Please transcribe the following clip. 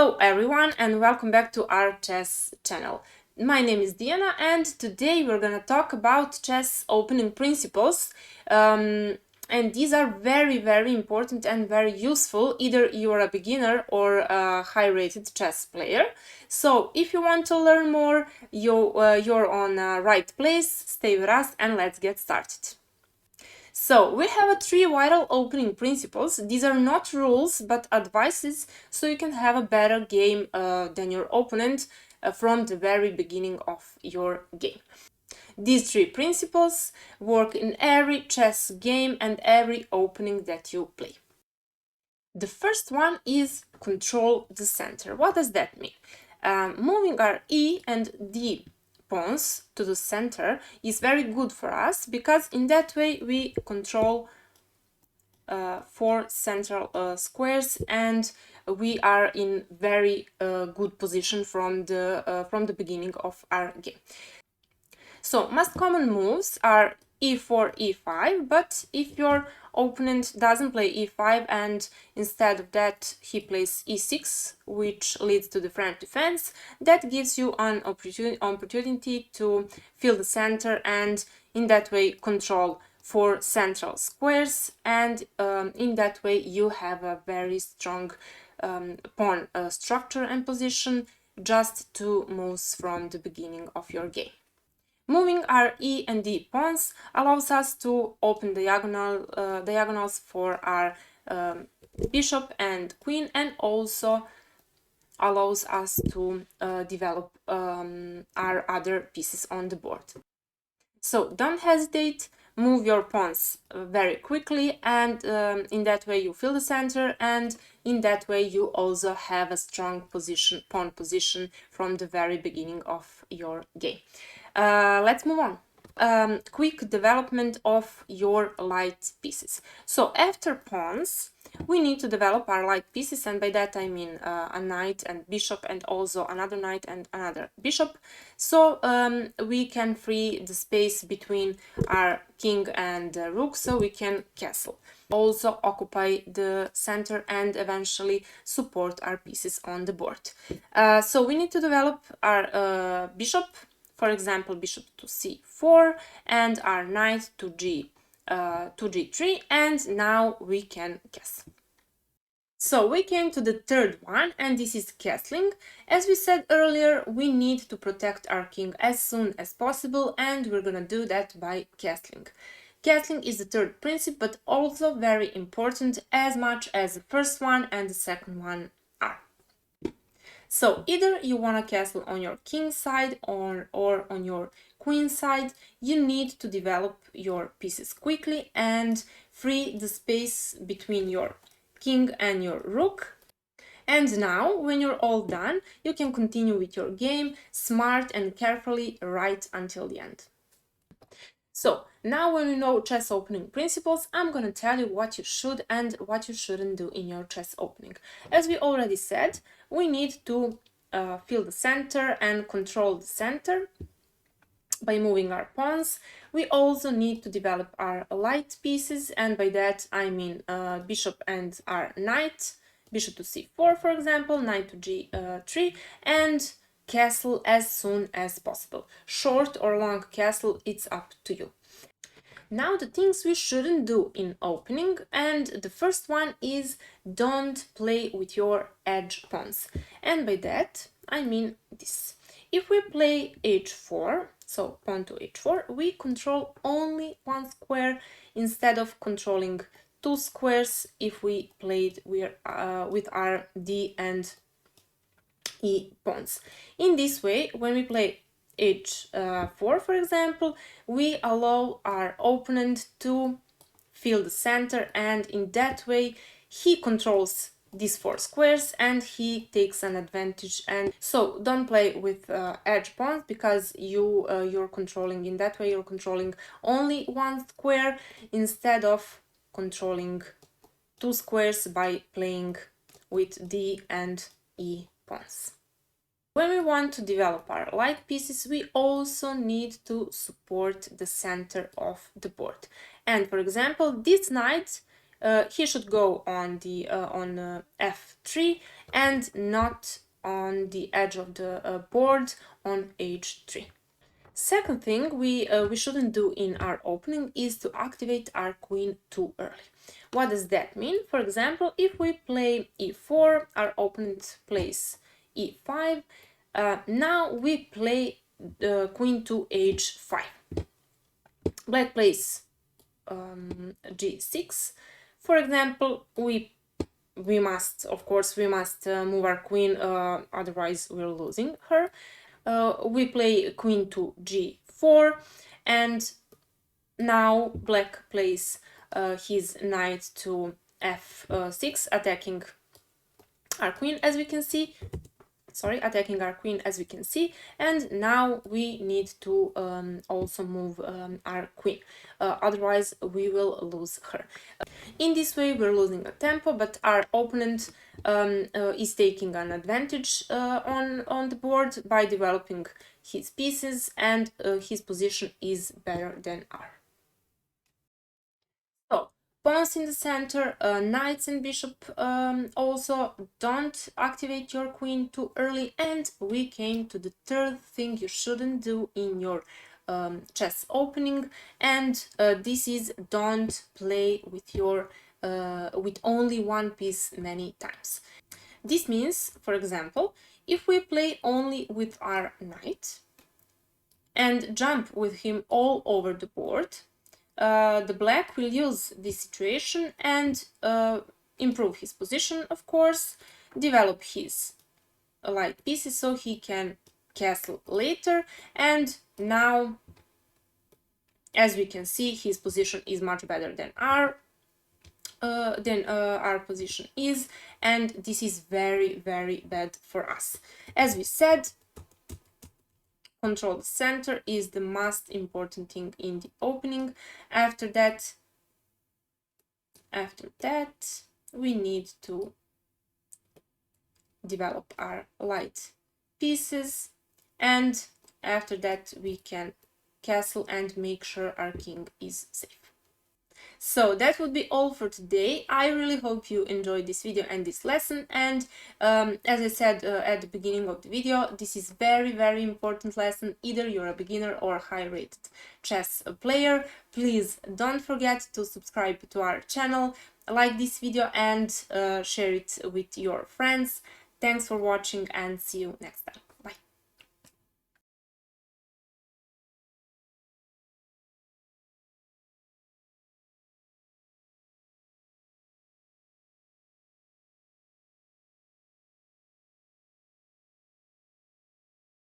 Hello everyone and welcome back to our chess channel. My name is Diana and today we're gonna talk about chess opening principles, and these are very important and very useful either you are a beginner or a high-rated chess player. So if you want to learn more, you're on the right place. Stay with us and let's get started. So we have three vital opening principles. These are not rules but advices, so you can have a better game than your opponent from the very beginning of your game. These three principles work in every chess game and every opening that you play. The first one is control the center. What does that mean? Moving our E and D pawns to the center is very good for us because in that way we control four central squares and we are in very good position from the beginning of our game. So most common moves are e4, e5, but if your opponent doesn't play e5 and instead of that he plays e6, which leads to the French defense, that gives you an opportunity to fill the center and in that way control four central squares, and in that way you have a very strong pawn structure and position, just two moves from the beginning of your game. Moving our E and D pawns allows us to open diagonals for our bishop and queen, and also allows us to develop our other pieces on the board. So don't hesitate, move your pawns very quickly, and in that way you fill the center, and in that way you also have a strong pawn position from the very beginning of your game. Let's move on. Quick development of your light pieces. So after pawns, we need to develop our light pieces, and by that I mean a knight and bishop, and also another knight and another bishop. So we can free the space between our king and rook, so we can castle. Also occupy the center and eventually support our pieces on the board. So we need to develop our bishop. For example, bishop to c4 and our knight to g3, and now we can castle. So we came to the third one, and this is castling. As we said earlier, we need to protect our king as soon as possible, and we're gonna do that by castling. Castling is the third principle, but also very important, as much as the first one and the second one are. So either you want to castle on your king side or on your queen side, you need to develop your pieces quickly and free the space between your king and your rook. And now, when you're all done, you can continue with your game, smart and carefully, right until the end. So now when you know chess opening principles, I'm gonna tell you what you should and what you shouldn't do in your chess opening. As we already said, we need to fill the center and control the center by moving our pawns. We also need to develop our light pieces, and by that I mean bishop and our knight, bishop to c4 for example, knight to g3, and castle as soon as possible. Short or long castle, it's up to you. Now the things we shouldn't do in opening, and the first one is don't play with your edge pawns. And by that I mean this. If we play h4, so pawn to h4, we control only one square instead of controlling two squares if we played with our d and e pawns. In this way, when we play h4, for example, we allow our opponent to fill the center, and in that way he controls these four squares and he takes an advantage. And so don't play with edge pawns, because you're controlling, in that way you're controlling only one square instead of controlling two squares by playing with d and e pawns. When we want to develop our light pieces, we also need to support the center of the board. And for example, this knight he should go on the f3 and not on the edge of the board on h3. Second thing we shouldn't do in our opening is to activate our queen too early. What does that mean? For example, if we play e4, our opponent plays e5. Now we play queen to h5. Black plays g6. For example, we must, of course, move our queen, otherwise we're losing her. We play queen to g4, and now black plays his knight to f6, attacking our queen, as we can see. Attacking our queen, as we can see, and now we need to also move our queen, otherwise we will lose her. In this way we're losing a tempo, but our opponent is taking an advantage on the board by developing his pieces, and his position is better than ours. So, pawns in the center, knights and bishop, also don't activate your queen too early. And we came to the third thing you shouldn't do in your chess opening, and this is don't play with your with only one piece many times. This means, for example, if we play only with our knight and jump with him all over the board, the black will use this situation and improve his position, of course, develop his light pieces so he can castle later, and now, as we can see, his position is much better than our position is, and this is very, very bad for us. As we said, control the center is the most important thing in the opening. After that, we need to develop our light pieces, and after that we can castle and make sure our king is safe. So that would be all for today. I really hope you enjoyed this video and this lesson, and as I said at the beginning of the video, this is very, very important lesson. Either you're a beginner or a high-rated chess player, please don't forget to subscribe to our channel, like this video, and share it with your friends. Thanks for watching, and see you next time.